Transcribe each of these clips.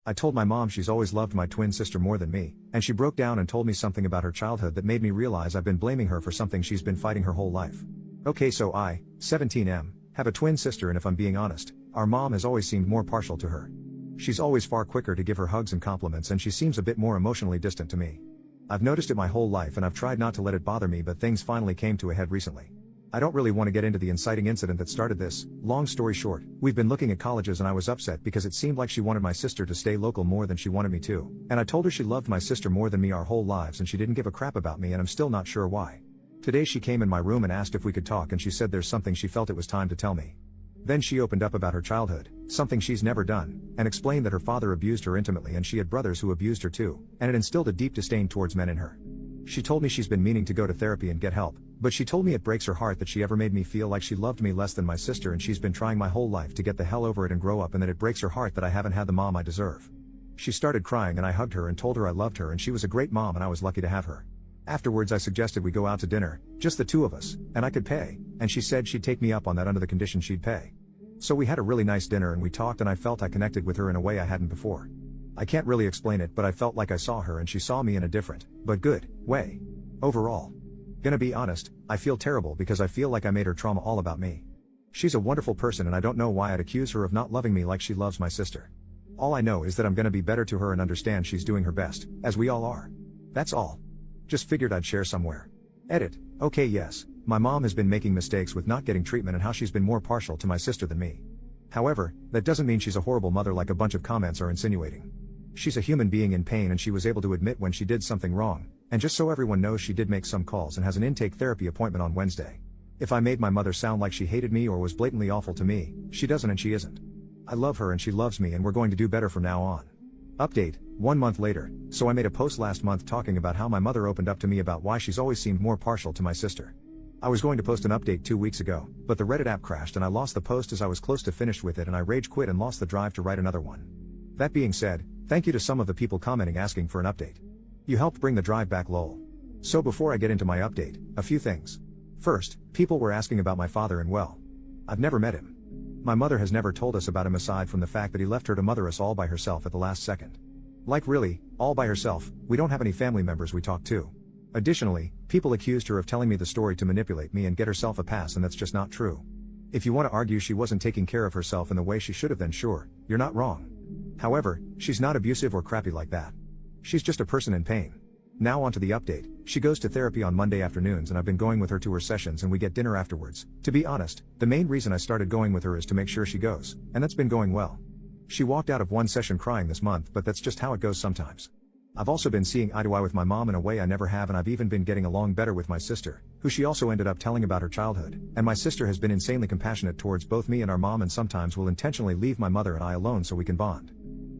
I told my mom she's always loved my twin sister more than me, and she broke down and told me something about her childhood that made me realize I've been blaming her for something she's been fighting her whole life. Okay, so I, 17M, have a twin sister, and if I'm being honest, our mom has always seemed more partial to her. She's always far quicker to give her hugs and compliments, and she seems a bit more emotionally distant to me. I've noticed it my whole life and I've tried not to let it bother me, but things finally came to a head recently. I don't really want to get into the inciting incident that started this. Long story short, we've been looking at colleges and I was upset because it seemed like she wanted my sister to stay local more than she wanted me to, and I told her she loved my sister more than me our whole lives and she didn't give a crap about me, and I'm still not sure why. Today she came in my room and asked if we could talk, and she said there's something she felt it was time to tell me. Then she opened up about her childhood, something she's never done, and explained that her father abused her intimately and she had brothers who abused her too, and it instilled a deep disdain towards men in her. She told me she's been meaning to go to therapy and get help, but she told me it breaks her heart that she ever made me feel like she loved me less than my sister, and she's been trying my whole life to get the hell over it and grow up, and that it breaks her heart that I haven't had the mom I deserve. She started crying and I hugged her and told her I loved her and she was a great mom and I was lucky to have her. Afterwards I suggested we go out to dinner, just the two of us, and I could pay, and she said she'd take me up on that under the condition she'd pay. So we had a really nice dinner and we talked, and I felt I connected with her in a way I hadn't before. I can't really explain it, but I felt like I saw her and she saw me in a different, but good, way. Overall. Gonna be honest, I feel terrible because I feel like I made her trauma all about me. She's a wonderful person and I don't know why I'd accuse her of not loving me like she loves my sister. All I know is that I'm gonna be better to her and understand she's doing her best, as we all are. That's all. Just figured I'd share somewhere. Edit. Okay, yes, my mom has been making mistakes with not getting treatment and how she's been more partial to my sister than me. However, that doesn't mean she's a horrible mother like a bunch of comments are insinuating. She's a human being in pain and she was able to admit when she did something wrong, and just so everyone knows, she did make some calls and has an intake therapy appointment on Wednesday. If I made my mother sound like she hated me or was blatantly awful to me, she doesn't and she isn't. I love her and she loves me and we're going to do better from now on. Update, 1 month later, so I made a post last month talking about how my mother opened up to me about why she's always seemed more partial to my sister. I was going to post an update 2 weeks ago, but the Reddit app crashed and I lost the post as I was close to finished with it, and I rage quit and lost the drive to write another one. That being said, thank you to some of the people commenting asking for an update. You helped bring the drive back, lol. So before I get into my update, a few things. First, people were asking about my father, and well, I've never met him. My mother has never told us about him aside from the fact that he left her to mother us all by herself at the last second. Like really, all by herself. We don't have any family members we talk to. Additionally, people accused her of telling me the story to manipulate me and get herself a pass, and that's just not true. If you want to argue she wasn't taking care of herself in the way she should have, then sure, you're not wrong. However, she's not abusive or crappy like that. She's just a person in pain. Now onto the update. She goes to therapy on Monday afternoons and I've been going with her to her sessions and we get dinner afterwards. To be honest, the main reason I started going with her is to make sure she goes, and that's been going well. She walked out of one session crying this month, but that's just how it goes sometimes. I've also been seeing eye to eye with my mom in a way I never have, and I've even been getting along better with my sister, who she also ended up telling about her childhood, and my sister has been insanely compassionate towards both me and our mom, and sometimes will intentionally leave my mother and I alone so we can bond.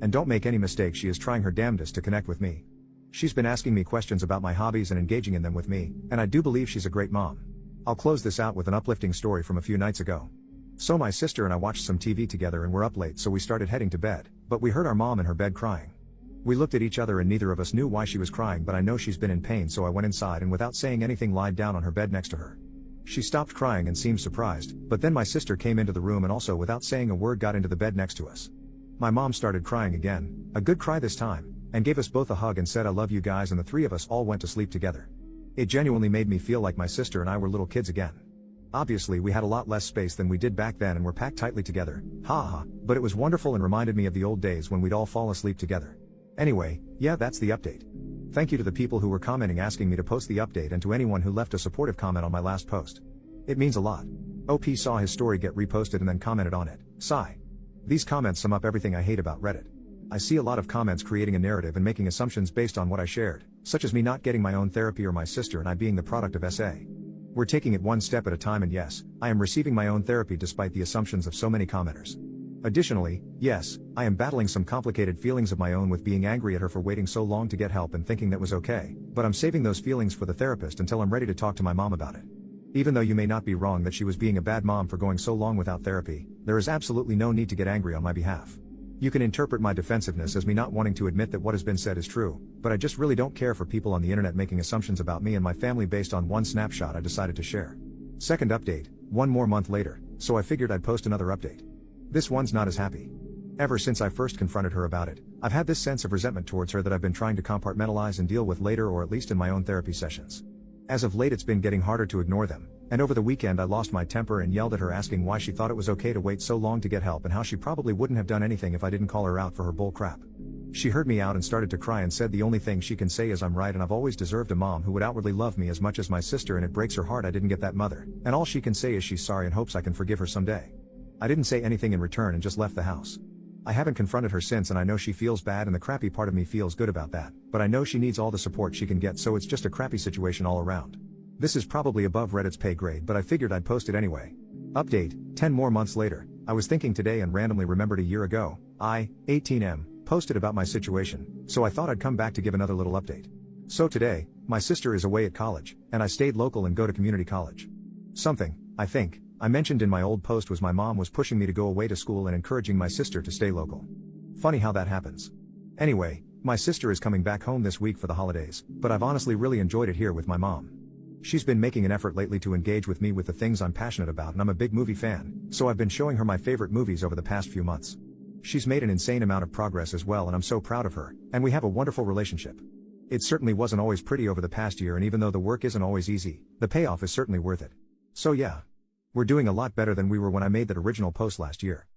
And don't make any mistake, she is trying her damnedest to connect with me. She's been asking me questions about my hobbies and engaging in them with me, and I do believe she's a great mom. I'll close this out with an uplifting story from a few nights ago. So my sister and I watched some TV together and were up late, so we started heading to bed, but we heard our mom in her bed crying. We looked at each other and neither of us knew why she was crying, but I know she's been in pain, so I went inside and without saying anything lied down on her bed next to her. She stopped crying and seemed surprised, but then my sister came into the room and also without saying a word got into the bed next to us. My mom started crying again, a good cry this time, and gave us both a hug and said I love you guys, and the three of us all went to sleep together. It genuinely made me feel like my sister and I were little kids again. Obviously we had a lot less space than we did back then and were packed tightly together, haha, but it was wonderful and reminded me of the old days when we'd all fall asleep together. Anyway, yeah, that's the update. Thank you to the people who were commenting asking me to post the update, and to anyone who left a supportive comment on my last post. It means a lot. OP saw his story get reposted and then commented on it. Sigh. These comments sum up everything I hate about Reddit. I see a lot of comments creating a narrative and making assumptions based on what I shared, such as me not getting my own therapy or my sister and I being the product of SA. We're taking it one step at a time, and yes, I am receiving my own therapy despite the assumptions of so many commenters. Additionally, yes, I am battling some complicated feelings of my own with being angry at her for waiting so long to get help and thinking that was okay, but I'm saving those feelings for the therapist until I'm ready to talk to my mom about it. Even though you may not be wrong that she was being a bad mom for going so long without therapy, there is absolutely no need to get angry on my behalf. You can interpret my defensiveness as me not wanting to admit that what has been said is true, but I just really don't care for people on the internet making assumptions about me and my family based on one snapshot I decided to share. Second update, 1 more month later, so I figured I'd post another update. This one's not as happy. Ever since I first confronted her about it, I've had this sense of resentment towards her that I've been trying to compartmentalize and deal with later, or at least in my own therapy sessions. As of late, it's been getting harder to ignore them, and over the weekend I lost my temper and yelled at her, asking why she thought it was okay to wait so long to get help and how she probably wouldn't have done anything if I didn't call her out for her bull crap. She heard me out and started to cry and said the only thing she can say is I'm right and I've always deserved a mom who would outwardly love me as much as my sister, and it breaks her heart I didn't get that mother, and all she can say is she's sorry and hopes I can forgive her someday. I didn't say anything in return and just left the house. I haven't confronted her since, and I know she feels bad, and the crappy part of me feels good about that, but I know she needs all the support she can get, so it's just a crappy situation all around. This is probably above Reddit's pay grade, but I figured I'd post it anyway. Update, 10 more months later. I was thinking today and randomly remembered a year ago, I, 18M, posted about my situation, so I thought I'd come back to give another little update. So today, my sister is away at college, and I stayed local and go to community college. Something, I think, I mentioned in my old post was my mom was pushing me to go away to school and encouraging my sister to stay local. Funny how that happens. Anyway, my sister is coming back home this week for the holidays, but I've honestly really enjoyed it here with my mom. She's been making an effort lately to engage with me with the things I'm passionate about, and I'm a big movie fan, so I've been showing her my favorite movies over the past few months. She's made an insane amount of progress as well, and I'm so proud of her, and we have a wonderful relationship. It certainly wasn't always pretty over the past year, and even though the work isn't always easy, the payoff is certainly worth it. So yeah. We're doing a lot better than we were when I made that original post last year.